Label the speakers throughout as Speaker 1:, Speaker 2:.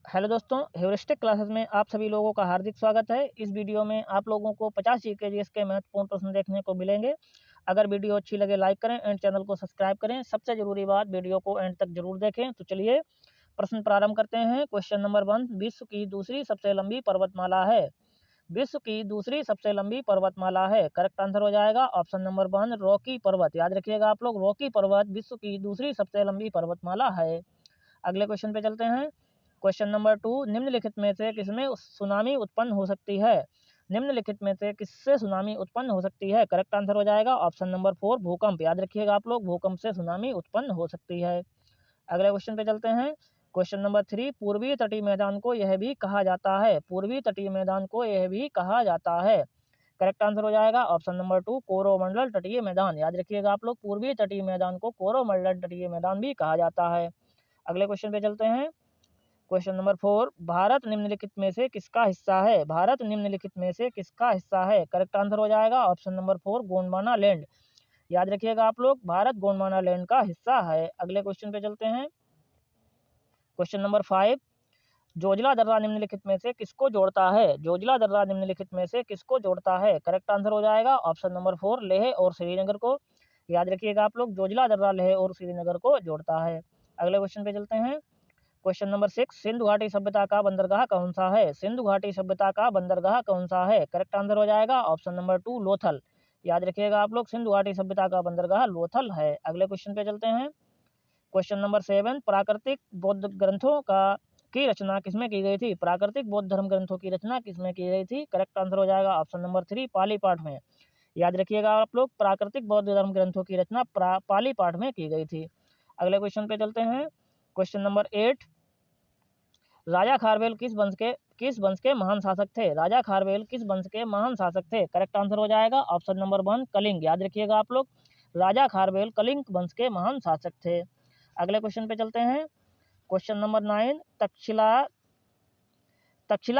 Speaker 1: Hello दोस्तों, heuristic classes में आप सभी लोगों का हार्दिक स्वागत है। इस वीडियो में आप लोगों को 50 जीकेजीएस के महत्वपूर्ण प्रश्न देखने को मिलेंगे। अगर वीडियो अच्छी लगे लाइक करें एंड चैनल को सब्सक्राइब करें। सबसे ज़रूरी बात, वीडियो को एंड तक जरूर देखें। तो चलिए प्रश्न प्रारंभ करते हैं। क्वेश्चन नंबर 1, विश्व की दूसरी सबसे लंबी पर्वतमाला है। विश्व की दूसरी सबसे लंबी पर्वतमाला है। करेक्ट आंसर हो जाएगा ऑप्शन नंबर 1, रॉकी पर्वत। याद रखिएगा आप लोग, रॉकी पर्वत विश्व की दूसरी सबसे लंबी पर्वतमाला है। अगले क्वेश्चन पे चलते हैं। क्वेश्चन नंबर 2, निम्नलिखित में से किसमें सुनामी उत्पन्न हो सकती है। निम्नलिखित में से किससे सुनामी उत्पन्न हो सकती है। करेक्ट आंसर हो जाएगा ऑप्शन नंबर 4, भूकंप। याद रखिएगा आप लोग, भूकंप से सुनामी उत्पन्न हो सकती है। अगले क्वेश्चन पे चलते हैं। क्वेश्चन नंबर 3, पूर्वी तटीय मैदान को यह भी कहा जाता है। पूर्वी तटीय मैदान को यह भी कहा जाता है। करेक्ट आंसर हो जाएगा ऑप्शन नंबर 2, कोरोमंडल तटीय मैदान। याद रखिएगा आप लोग, पूर्वी तटीय मैदान को कोरोमंडल तटीय मैदान भी कहा जाता है। अगले क्वेश्चन पे चलते हैं। क्वेश्चन नंबर 4, भारत निम्नलिखित में से किसका हिस्सा है। भारत निम्नलिखित में से किसका हिस्सा है। करेक्ट आंसर हो जाएगा ऑप्शन नंबर 4, गोंडवाना लैंड। याद रखिएगा आप लोग, भारत गोंडवाना लैंड का हिस्सा है। अगले क्वेश्चन पे चलते हैं। क्वेश्चन नंबर 5, जोजिला दर्रा निम्नलिखित में से किसको जोड़ता है। जोजिला दर्रा निम्नलिखित में से किसको जोड़ता है। करेक्ट आंसर हो जाएगा ऑप्शन नंबर 4, लेह और श्रीनगर को। याद रखिएगा आप लोग, जोजिला दर्रा लेह और श्रीनगर को जोड़ता है। अगले क्वेश्चन पे चलते हैं। क्वेश्चन नंबर 6, सिंधु घाटी सभ्यता का बंदरगाह कौन सा है। सिंधु घाटी सभ्यता का बंदरगाह कौन सा है। करेक्ट आंसर हो जाएगा ऑप्शन नंबर 2, लोथल। याद रखिएगा आप लोग, सिंधु घाटी सभ्यता का बंदरगाह लोथल है। अगले क्वेश्चन पे चलते हैं। क्वेश्चन नंबर 7, प्राकृतिक बौद्ध ग्रंथों का की रचना किसमें की गई थी। प्राकृतिक बौद्ध धर्म ग्रंथों की रचना किसमें की गई थी। करेक्ट आंसर हो जाएगा ऑप्शन नंबर 3, पाली पाठ में। याद रखिएगा आप लोग, प्राकृतिक बौद्ध धर्म ग्रंथों की रचना पाली पाठ में की गई थी। अगले क्वेश्चन पे चलते हैं। क्वेश्चन नंबर 8, राजा खारवेल किस वंश के महान शासक थे। राजा खारवेल किस वंश के महान शासक थे। करेक्ट आंसर हो जाएगा ऑप्शन नंबर 1, कलिंग। याद रखिएगा आप लोग, राजा खारवेल कलिंग वंश के महान शासक थे। अगले क्वेश्चन पे चलते हैं। क्वेश्चन नंबर 9, तक्षशिला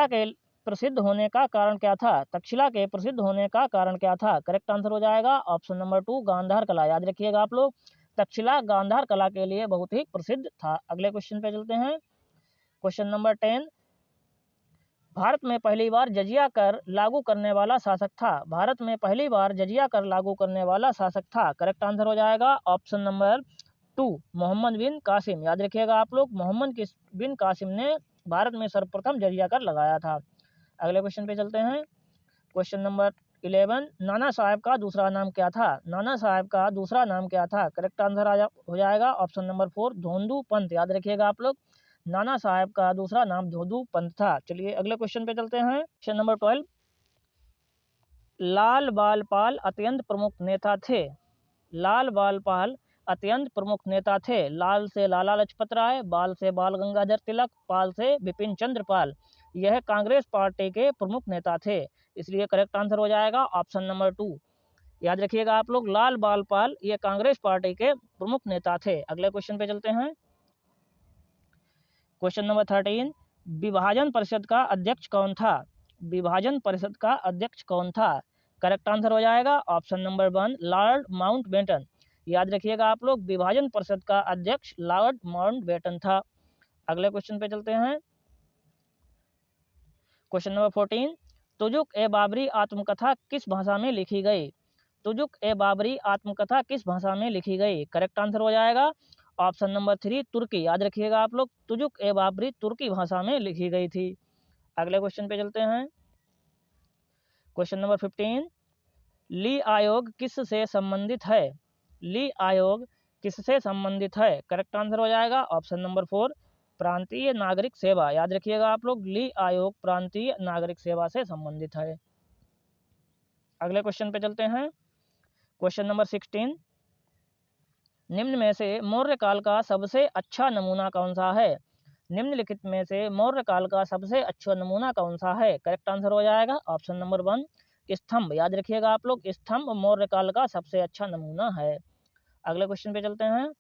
Speaker 1: के प्रसिद्ध होने का कारण क्या था। तक्षशिला के प्रसिद्ध होने का कारण क्या था। करेक्ट आंसर हो जाएगा ऑप्शन नंबर 2, गांधार कला। याद रखिएगा आप लोग, तक्षशिला गांधार कला के लिए बहुत ही प्रसिद्ध था। अगले क्वेश्चन पे चलते हैं। क्वेश्चन नंबर 10, भारत में पहली बार जजिया कर लागू करने वाला शासक था। भारत में पहली बार जजिया कर लागू करने वाला शासक था। करेक्ट आंसर हो जाएगा ऑप्शन नंबर 2, मोहम्मद बिन कासिम। याद रखिएगा आप लोग, मोहम्मद बिन कासिम ने भारत में सर्वप्रथम जजिया कर लगाया था। अगले क्वेश्चन पे चलते हैं। क्वेश्चन नंबर 11, नाना साहब का दूसरा नाम क्या था। नाना साहब का दूसरा नाम क्या था। करेक्ट आंसर हो जाएगा ऑप्शन नंबर 4, धोंदू पंत। याद रखिएगा आप लोग, नाना साहब का दूसरा नाम धोंदू पंत था। चलिए अगले क्वेश्चन पे चलते हैं। क्वेश्चन नंबर 12, लाल बाल पाल अत्यंत प्रमुख नेता थे। लाल बाल पाल अत्यंत प्रमुख नेता थे। लाल से लाला लाजपत राय, बाल से बाल गंगाधर तिलक, पाल से बिपिन चंद्र पाल। यह कांग्रेस पार्टी के प्रमुख नेता थे, इसलिए करेक्ट आंसर हो जाएगा ऑप्शन नंबर 2। याद रखिएगा आप लोग, लाल बाल पाल ये कांग्रेस पार्टी के प्रमुख नेता थे। अगले क्वेश्चन पे चलते हैं। क्वेश्चन नंबर 13, विभाजन परिषद का अध्यक्ष कौन था। विभाजन परिषद का अध्यक्ष कौन था। करेक्ट आंसर हो जाएगा ऑप्शन नंबर 1, लॉर्ड माउंटबेटन। याद रखिएगा आप लोग, विभाजन परिषद का अध्यक्ष लॉर्ड माउंटबेटन था। अगले क्वेश्चन पे चलते हैं। क्वेश्चन नंबर 14, तुजुक ए बाबरी आत्मकथा किस भाषा में लिखी गई। तुजुक ए बाबरी आत्मकथा किस भाषा में लिखी गई। करेक्ट आंसर हो जाएगा ऑप्शन नंबर 3, तुर्की। याद रखिएगा आप लोग, तुजुक ए बाबरी तुर्की भाषा में लिखी गई थी। अगले क्वेश्चन पे चलते हैं। क्वेश्चन नंबर 15, ली आयोग किससे संबंधित है। ली आयोग किससे संबंधित है। करेक्ट आंसर हो जाएगा ऑप्शन नंबर 4, प्रांतीय नागरिक सेवा। याद रखिएगा आप लोग, ली आयोग प्रांतीय नागरिक सेवा से संबंधित है। अगले क्वेश्चन पे चलते हैं। क्वेश्चन नंबर 16, निम्न में से मौर्य काल का सबसे अच्छा नमूना कौन सा है। निम्नलिखित में से मौर्य काल का सबसे अच्छा नमूना कौन सा है। करेक्ट आंसर हो जाएगा ऑप्शन नंबर 1, स्तंभ। याद रखिएगा आप लोग, स्तंभ मौर्य काल का सबसे अच्छा नमूना है। अगले क्वेश्चन पे चलते हैं।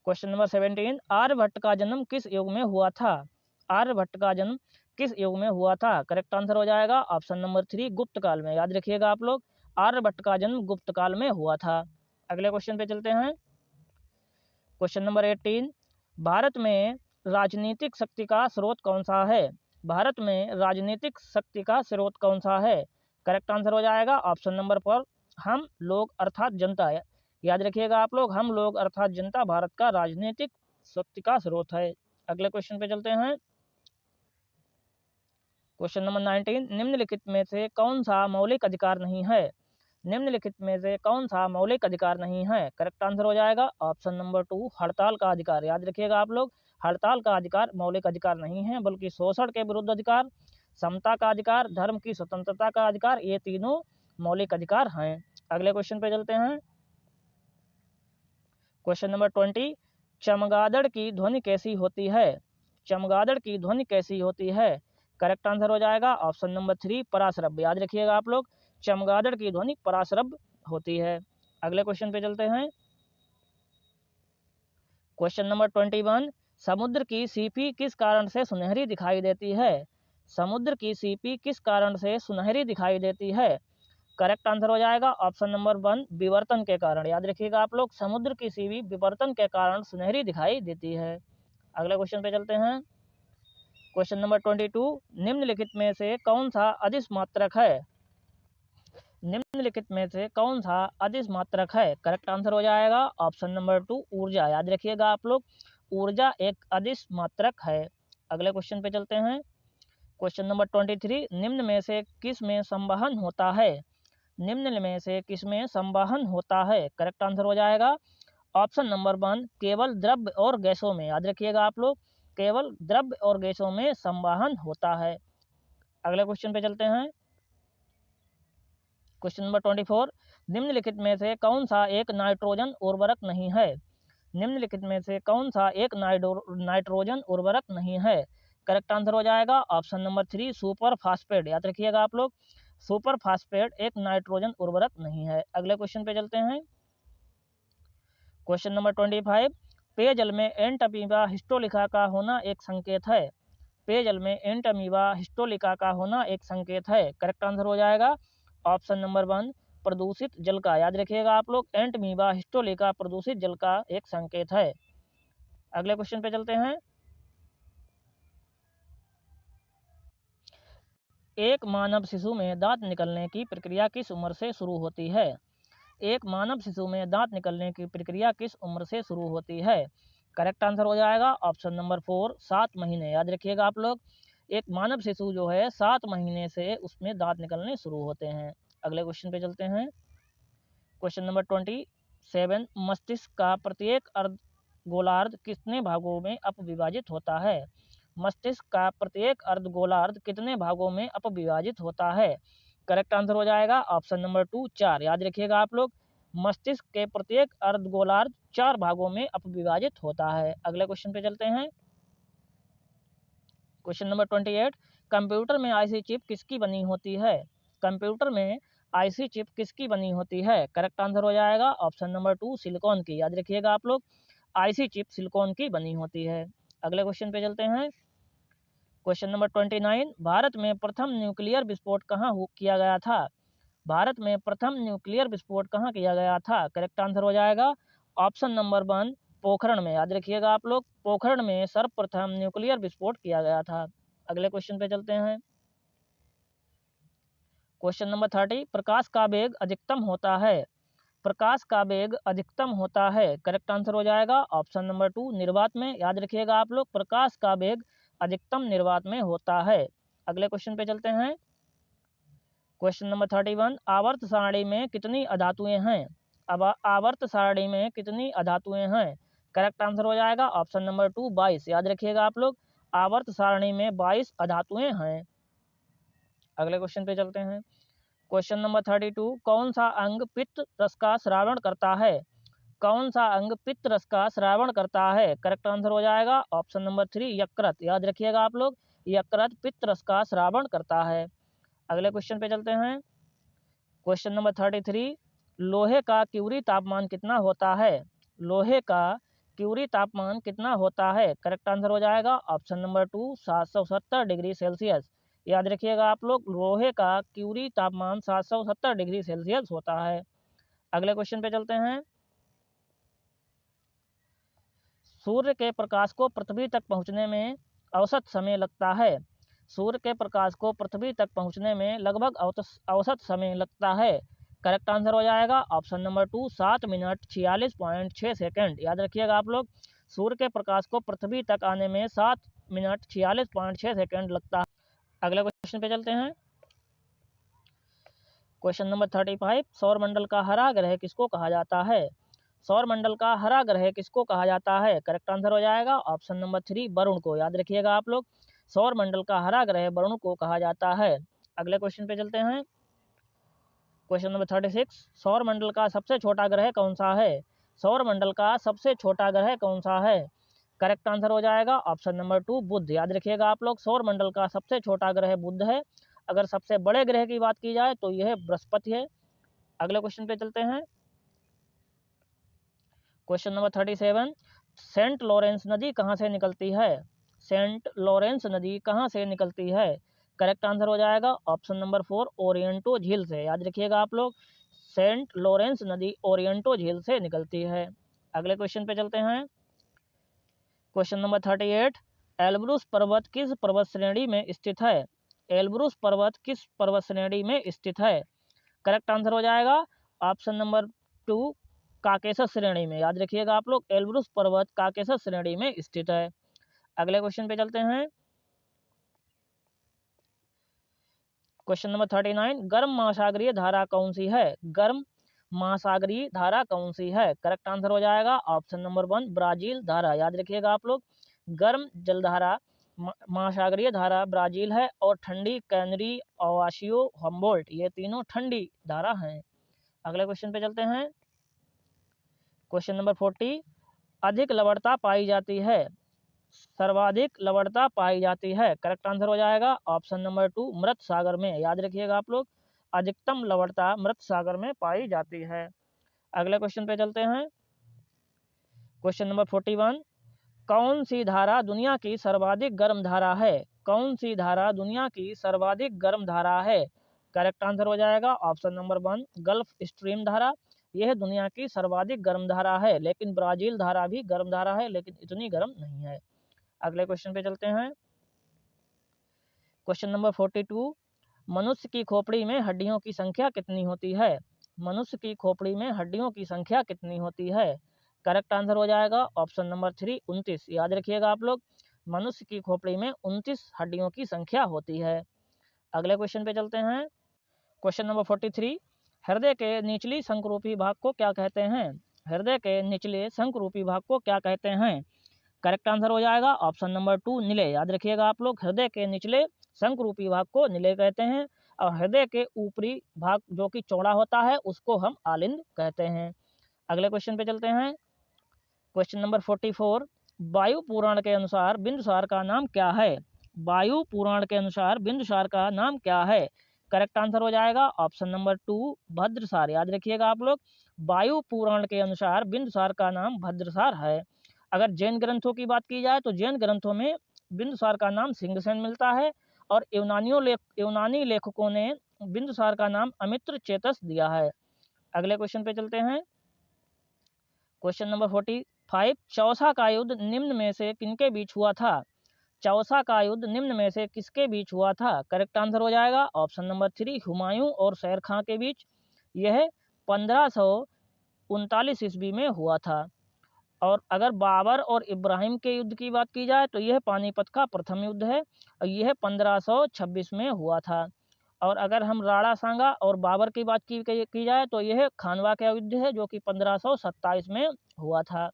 Speaker 1: क्वेश्चन नंबर 17, आर्यभट्ट का जन्म किस युग में हुआ था। आर्यभट्ट का जन्म किस युग में हुआ था। करेक्ट आंसर हो जाएगा ऑप्शन नंबर 3, गुप्त काल में। याद रखिएगा आप लोग, आर्यभट्ट का जन्म गुप्त काल में हुआ था। अगले क्वेश्चन पे चलते हैं। क्वेश्चन नंबर 18, भारत में राजनीतिक शक्ति का स्रोत कौन सा है? भारत में राजनीतिक शक्ति का स्रोत कौन सा है? करेक्ट आंसर हो जाएगा ऑप्शन नंबर पर हम लोग अर्थात जनता। याद रखिएगा आप लोग, हम लोग अर्थात जनता भारत का राजनीतिक शक्ति का स्रोत है। अगले क्वेश्चन पे चलते हैं। क्वेश्चन नंबर 19, निम्नलिखित में से कौन सा मौलिक अधिकार नहीं है? निम्नलिखित में से कौन सा मौलिक अधिकार नहीं है? करेक्ट आंसर हो जाएगा ऑप्शन नंबर 2 हड़ताल का अधिकार। याद रखिएगा आप लोग, हड़ताल का अधिकार मौलिक अधिकार नहीं है, बल्कि शोषण के विरुद्ध अधिकार, समता का अधिकार, धर्म की स्वतंत्रता का अधिकार, ये तीनों मौलिक अधिकार हैं। अगले क्वेश्चन पे चलते हैं। क्वेश्चन नंबर 20, चमगादड़ की ध्वनि कैसी होती है? चमगादड़ की ध्वनि कैसी होती है? करेक्ट आंसर हो जाएगा ऑप्शन नंबर 3 पराश्रव्य। याद रखिएगा आप लोग, चमगादड़ की ध्वनि पराश्रव्य होती है। अगले क्वेश्चन पे चलते हैं। क्वेश्चन नंबर 21, समुद्र की सीपी किस कारण से सुनहरी दिखाई देती है? समुद्र की सीपी किस कारण से सुनहरी दिखाई देती है? करेक्ट आंसर हो जाएगा ऑप्शन नंबर 1 विवर्तन के कारण। याद रखिएगा आप लोग, समुद्र की सीपी विवर्तन के कारण सुनहरी दिखाई देती है। अगले क्वेश्चन पे चलते हैं। क्वेश्चन नंबर 22, निम्नलिखित में से कौन सा अदिश मात्रक है? निम्नलिखित में से कौन सा अदिश मात्रक है? करेक्ट आंसर हो जाएगा ऑप्शन नंबर 2 ऊर्जा। याद रखिएगा आप लोग, ऊर्जा एक अदिश मात्रक है। अगले क्वेश्चन पे चलते हैं। क्वेश्चन नंबर 23, निम्न में से किस में संवहन होता है? निम्न में से किस में संवहन होता है? करेक्ट आंसर हो जाएगा ऑप्शन नंबर 1 केवल द्रव्य और गैसों में। याद रखिएगा आप लोग, केवल द्रव्य और गैसों में संवहन होता है। अगले क्वेश्चन पे चलते हैं। क्वेश्चन नंबर 24, निम्नलिखित में से कौन सा एक नाइट्रोजन उर्वरक नहीं है? निम्नलिखित में से कौन सा एक नाइट्रोजन उर्वरक नहीं है? करेक्ट आंसर हो जाएगा ऑप्शन नंबर 3 सुपर फास्फेट। याद रखिएगा आप लोग, सुपर फास्फेट एक नाइट्रोजन उर्वरक नहीं है। अगले क्वेश्चन पे चलते हैं। क्वेश्चन नंबर 25, पेयजल में एंटमीबा हिस्टोलिका का होना एक संकेत है। पेयजल में एंटमीबा हिस्टोलिका का होना एक संकेत है। करेक्ट आंसर हो जाएगा ऑप्शन नंबर 1 प्रदूषित जल का। याद रखिएगा आप लोग, एंटमीबा हिस्टोलिका प्रदूषित जल का एक संकेत है। अगले क्वेश्चन पे चलते हैं। एक मानव शिशु में दांत निकलने की प्रक्रिया किस उम्र से शुरू होती है? एक मानव शिशु में दांत निकलने की प्रक्रिया किस उम्र से शुरू होती है? करेक्ट आंसर हो जाएगा ऑप्शन नंबर 4 7 महीने। याद रखिएगा आप लोग, एक मानव शिशु जो है 7 महीने से उसमें दांत निकलने शुरू होते हैं। अगले क्वेश्चन पे चलते हैं। क्वेश्चन नंबर 27, मस्तिष्क का प्रत्येक अर्धगोलार्ध कितने भागों में अपविभाजित होता है? मस्तिष्क का प्रत्येक अर्धगोलार्ध कितने भागों में अपविभाजित होता है? करेक्ट आंसर हो जाएगा ऑप्शन नंबर 2 4। याद रखिएगा आप लोग, मस्तिष्क के प्रत्येक अर्धगोलार्ध 4 भागों में अपविभाजित होता है। अगले क्वेश्चन पे चलते हैं। क्वेश्चन नंबर 28, कंप्यूटर में आईसी चिप किसकी बनी होती है? कंप्यूटर में आईसी चिप किसकी बनी होती है? करेक्ट आंसर हो जाएगा ऑप्शन नंबर 2 सिलिकॉन की। याद रखिएगा आप लोग, आईसी चिप सिलिकॉन की बनी होती है। अगले क्वेश्चन पे चलते हैं। क्वेश्चन नंबर 29, भारत में प्रथम न्यूक्लियर विस्फोट कहाँ किया गया था? भारत में प्रथम न्यूक्लियर विस्फोट कहाँ किया गया था? करेक्ट आंसर हो जाएगा ऑप्शन नंबर 1 पोखरण में। याद रखिएगा आप लोग, पोखरण में सर्वप्रथम न्यूक्लियर विस्फोट किया गया था। अगले क्वेश्चन पे चलते हैं। क्वेश्चन नंबर 30, प्रकाश का वेग अधिकतम होता है। प्रकाश का वेग अधिकतम होता है। करेक्ट आंसर हो जाएगा ऑप्शन नंबर 2 निर्वात में। याद रखिएगा आप लोग, प्रकाश का वेग अधिकतम निर्वात में होता है। अगले क्वेश्चन पे चलते हैं। क्वेश्चन नंबर 31, आवर्त सारणी में कितनी अधातुएं हैं? अब आवर्त सारणी में कितनी अधातुएं हैं? करेक्ट आंसर हो जाएगा ऑप्शन नंबर 2 22। याद रखिएगा आप लोग, आवर्त सारणी में 22 अधातुएं हैं। अगले क्वेश्चन पे चलते हैं। क्वेश्चन नंबर 32, कौन सा अंग पित्त रस का श्रावण करता है? कौन सा अंग पित्त रस का श्रावण करता है? करेक्ट आंसर हो जाएगा ऑप्शन नंबर 3 यकृत। याद रखिएगा आप लोग, यकृत पित्त रस का श्रावण करता है। अगले क्वेश्चन पे चलते हैं। क्वेश्चन नंबर 33, लोहे का क्यूरी तापमान कितना होता है? लोहे का क्यूरी तापमान कितना होता है? करेक्ट आंसर हो जाएगा ऑप्शन नंबर 2 770 डिग्री सेल्सियस। याद रखिएगा आप लोग, लोहे का क्यूरी तापमान 770 डिग्री सेल्सियस होता है। अगले क्वेश्चन पे चलते हैं। सूर्य के प्रकाश को पृथ्वी तक पहुंचने में औसत समय लगता है। सूर्य के प्रकाश को पृथ्वी तक पहुंचने में लगभग औसत समय लगता है। करेक्ट आंसर हो जाएगा ऑप्शन नंबर 2, 7 मिनट 46.6 सेकेंड। याद रखिएगा आप लोग, सूर्य के प्रकाश को पृथ्वी तक आने में 7 मिनट 46.6 सेकेंड लगता है। अगले क्वेश्चन पे चलते हैं। क्वेश्चन नंबर 35, सौरमंडल का हरा ग्रह किसको कहा जाता है? सौरमंडल का हरा ग्रह किसको कहा जाता है? करेक्ट आंसर हो जाएगा ऑप्शन नंबर 3, वरुण को। याद रखिएगा आप लोग, सौरमंडल का हरा ग्रह वरुण को कहा जाता है। अगले क्वेश्चन पे चलते हैं। क्वेश्चन नंबर 36, सौरमंडल का सबसे छोटा ग्रह कौन सा है? सौरमंडल का सबसे छोटा ग्रह कौन सा है? करेक्ट आंसर हो जाएगा ऑप्शन नंबर 2, बुध। याद रखिएगा आप लोग, सौरमंडल का सबसे छोटा ग्रह बुध है। अगर सबसे बड़े ग्रह की बात की जाए तो यह बृहस्पति है। अगले क्वेश्चन पे चलते हैं। क्वेश्चन नंबर 37, सेंट लॉरेंस नदी कहाँ से निकलती है? सेंट लॉरेंस नदी कहाँ से निकलती है? करेक्ट आंसर हो जाएगा ऑप्शन नंबर 4, ओरिएंटो झील से। याद रखिएगा आप लोग, सेंट लॉरेंस नदी ओरिएंटो झील से निकलती है। अगले क्वेश्चन पे चलते हैं। क्वेश्चन नंबर 38, एल्ब्रूस पर्वत किस पर्वत श्रेणी में स्थित है? एल्ब्रूस पर्वत किस पर्वत श्रेणी में स्थित है? करेक्ट आंसर हो जाएगा ऑप्शन नंबर 2, काकेशस श्रेणी में। याद रखिएगा आप लोग, एल्ब्रूस पर्वत काकेशस श्रेणी में स्थित है। अगले क्वेश्चन पे चलते हैं। क्वेश्चन नंबर 39, गर्म महासागरीय धारा कौन सी है? गर्म महासागरीय धारा कौन सी है? करेक्ट आंसर हो जाएगा ऑप्शन नंबर 1, ब्राजील धारा। याद रखिएगा आप लोग, गर्म जलधारा महासागरीय धारा ब्राजील है, और ठंडी कैनरी, ओवाशियो, हम्बोल्ट, ये तीनों ठंडी धारा हैं। अगले क्वेश्चन पे चलते हैं। क्वेश्चन नंबर 40, अधिक लवणता पाई जाती है, सर्वाधिक लवणता पाई जाती है। करेक्ट आंसर हो जाएगा ऑप्शन नंबर 2, मृत सागर में। याद रखिएगा आप लोग, अधिकतम लवणता मृत सागर में पाई जाती है। अगले क्वेश्चन पे चलते हैं। क्वेश्चन नंबर 41, कौन सी धारा दुनिया की सर्वाधिक गर्म धारा है? कौन सी धारा दुनिया की सर्वाधिक गर्म धारा है? करेक्ट आंसर हो जाएगा ऑप्शन नंबर 1, गल्फ स्ट्रीम धारा। यह दुनिया की सर्वाधिक गर्म धारा है, लेकिन ब्राजील धारा भी गर्म धारा है, लेकिन इतनी गर्म नहीं है। अगले क्वेश्चन पे चलते हैं। क्वेश्चन नंबर 42, मनुष्य की खोपड़ी में हड्डियों की संख्या कितनी होती है? मनुष्य की खोपड़ी में हड्डियों की संख्या कितनी होती है? करेक्ट आंसर हो जाएगा ऑप्शन नंबर 3, 29। याद रखिएगा आप लोग, मनुष्य की खोपड़ी में 29 हड्डियों की संख्या होती है। अगले क्वेश्चन पे चलते हैं। क्वेश्चन नंबर 43, हृदय के निचली शंकुरूपी भाग को क्या कहते हैं? हृदय के निचले शंकुरूपी भाग को क्या कहते हैं? करेक्ट आंसर हो जाएगा ऑप्शन नंबर 2, निले। याद रखिएगा आप लोग, हृदय के निचले शंकुरूपी भाग को निले कहते हैं, और हृदय के ऊपरी भाग जो कि चौड़ा होता है उसको हम आलिंद कहते हैं। अगले क्वेश्चन पे चलते हैं। क्वेश्चन नंबर 44, वायु पुराण के अनुसार बिंदुसार का नाम क्या है? वायु पुराण के अनुसार बिंदुसार का नाम क्या है? करेक्ट आंसर हो जाएगा ऑप्शन नंबर 2, भद्रसार। याद रखिएगा आप लोग, वायु पुराण के अनुसार बिंदुसार का नाम भद्रसार है। अगर जैन ग्रंथों की बात की जाए तो जैन ग्रंथों में बिंदुसार का नाम सिंघसेन मिलता है, और यूनानी लेखकों ने बिंदुसार का नाम अमित्र चेतस दिया है। अगले क्वेश्चन पे चलते हैं। क्वेश्चन नंबर 45, चौसा का युद्ध निम्न में से किनके बीच हुआ था? चौसा का युद्ध निम्न में से किसके बीच हुआ था? करेक्ट आंसर हो जाएगा ऑप्शन नंबर 3, हुमायूं और शेर खां के बीच। यह 1539 ईस्वी में हुआ था। और अगर बाबर और इब्राहिम के युद्ध की बात की जाए तो यह पानीपत का प्रथम युद्ध है, और यह 1526 में हुआ था। और अगर हम राणा सांगा और बाबर की बात की जाए तो यह खानवा का युद्ध है, जो कि 1527 में हुआ था।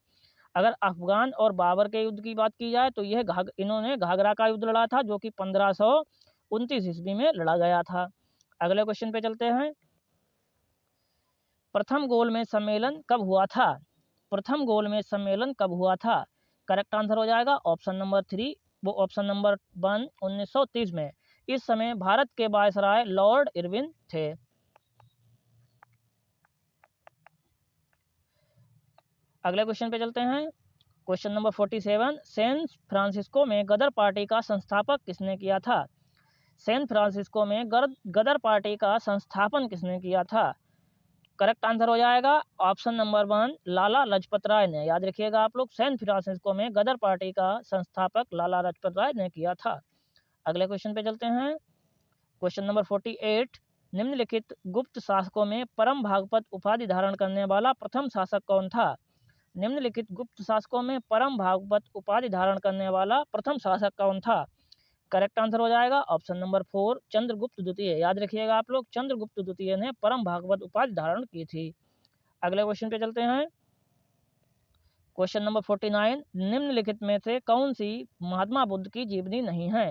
Speaker 1: अगर अफगान और बाबर के युद्ध की बात की जाए तो यह इन्होंने घाघरा का युद्ध लड़ा था, जो कि 1529 ईस्वी में लड़ा गया था। अगले क्वेश्चन पे चलते हैं। प्रथम गोलमेज सम्मेलन कब हुआ था? प्रथम गोलमेज सम्मेलन कब हुआ था? करेक्ट आंसर हो जाएगा ऑप्शन नंबर 3, वो ऑप्शन नंबर 1, 1930 में। इस समय भारत के वायसराय लॉर्ड इरविन थे। अगले क्वेश्चन पे चलते हैं। क्वेश्चन नंबर 47, सैन फ्रांसिस्को में गदर पार्टी का संस्थापक किसने किया था? सैन फ्रांसिस्को में गदर पार्टी का संस्थापन किसने किया था? करेक्ट आंसर हो जाएगा ऑप्शन नंबर 1 लाला लाजपत राय ने। याद रखिएगा आप लोग, सैन फ्रांसिस्को में गदर पार्टी का संस्थापक लाला लाजपत राय ने किया था। अगले क्वेश्चन पे चलते हैं। क्वेश्चन नंबर 48, निम्नलिखित गुप्त शासकों में परम भागवत उपाधि धारण करने वाला प्रथम शासक कौन था? निम्नलिखित गुप्त शासकों में परम भागवत उपाधि धारण करने वाला प्रथम शासक कौन था? करेक्ट आंसर हो जाएगा ऑप्शन नंबर 4 चंद्रगुप्त द्वितीय। याद रखिएगा आप लोग, चंद्रगुप्त द्वितीय ने परम भागवत उपाधि धारण की थी। अगले क्वेश्चन पे चलते हैं। क्वेश्चन नंबर 49, निम्नलिखित में से कौन सी महात्मा बुद्ध की जीवनी नहीं है?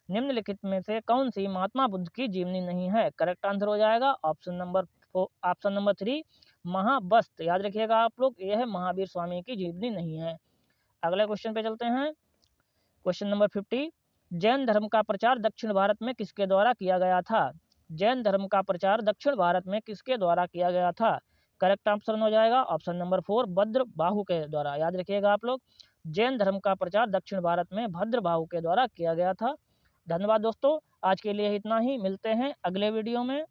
Speaker 1: निम्नलिखित में से कौन सी महात्मा बुद्ध की जीवनी नहीं है? करेक्ट आंसर हो जाएगा ऑप्शन नंबर 3 महाबस्त। याद रखिएगा आप लोग, यह महावीर स्वामी की जीवनी नहीं है। अगले क्वेश्चन पे चलते हैं। क्वेश्चन नंबर 50, जैन धर्म का प्रचार दक्षिण भारत में किसके द्वारा किया गया था? जैन धर्म का प्रचार दक्षिण भारत में किसके द्वारा किया गया था? करेक्ट आंसर हो जाएगा ऑप्शन नंबर 4 भद्रबाहु के द्वारा। याद रखिएगा आप लोग, जैन धर्म का प्रचार दक्षिण भारत में भद्रबाहु के द्वारा किया गया था। धन्यवाद दोस्तों, आज के लिए इतना ही। मिलते हैं अगले वीडियो में।